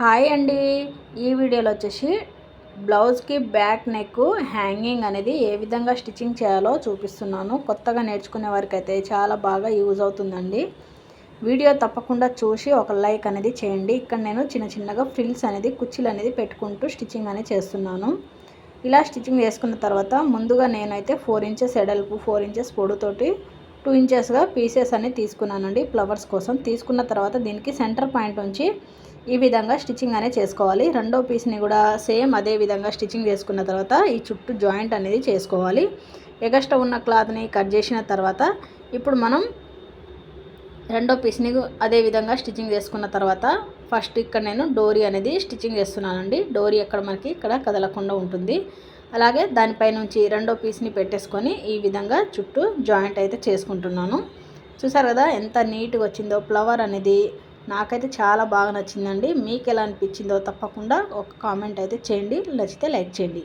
Hi అండి. ఈ వీడియోలో వచ్చేసి బ్లౌజ్కి బ్యాక్ నెక్ హ్యాంగింగ్ అనేది ఏ విధంగా స్టిచ్చింగ్ చేయాలో చూపిస్తున్నాను. కొత్తగా నేర్చుకునే వారికి అయితే చాలా బాగా యూజ్ అవుతుందండి. వీడియో తప్పకుండా చూసి ఒక లైక్ అనేది చేయండి. ఇక్కడ నేను చిన్నగా ఫ్రిల్స్ అనేది కుర్చీలు అనేది పెట్టుకుంటూ స్టిచ్చింగ్ అనేది చేస్తున్నాను. ఇలా స్టిచ్చింగ్ చేసుకున్న తర్వాత ముందుగా నేనైతే 4 ఇంచెస్ ఎడల్పు 4 ఇంచెస్ పొడుతోటి 2 ఇంచెస్గా పీసెస్ అనేది తీసుకున్నానండి. ఫ్లవర్స్ కోసం తీసుకున్న తర్వాత దీనికి సెంటర్ పాయింట్ నుంచి ఈ విధంగా స్టిచ్చింగ్ అనేది చేసుకోవాలి. రెండో పీస్ని కూడా సేమ్ అదే విధంగా స్టిచ్చింగ్ చేసుకున్న తర్వాత ఈ చుట్టూ జాయింట్ అనేది చేసుకోవాలి. ఎగస్ట్రా ఉన్న క్లాత్ని కట్ చేసిన తర్వాత ఇప్పుడు మనం రెండో పీస్ని అదే విధంగా స్టిచ్చింగ్ చేసుకున్న తర్వాత ఫస్ట్ ఇక్కడ నేను డోరీ అనేది స్టిచ్చింగ్ చేస్తున్నానండి. డోరీ ఎక్కడ మనకి ఇక్కడ కదలకుండా ఉంటుంది. అలాగే దానిపై నుంచి రెండో పీస్ని పెట్టేసుకొని ఈ విధంగా చుట్టూ జాయింట్ అయితే చేసుకుంటున్నాను. చూసారు కదా ఎంత నీట్గా వచ్చిందో ఫ్లవర్ అనేది. నాకైతే చాలా బాగా నచ్చిందండి. మీకు ఎలా అనిపించిందో తప్పకుండా ఒక కామెంట్ అయితే చేయండి. నచ్చితే లైక్ చేయండి.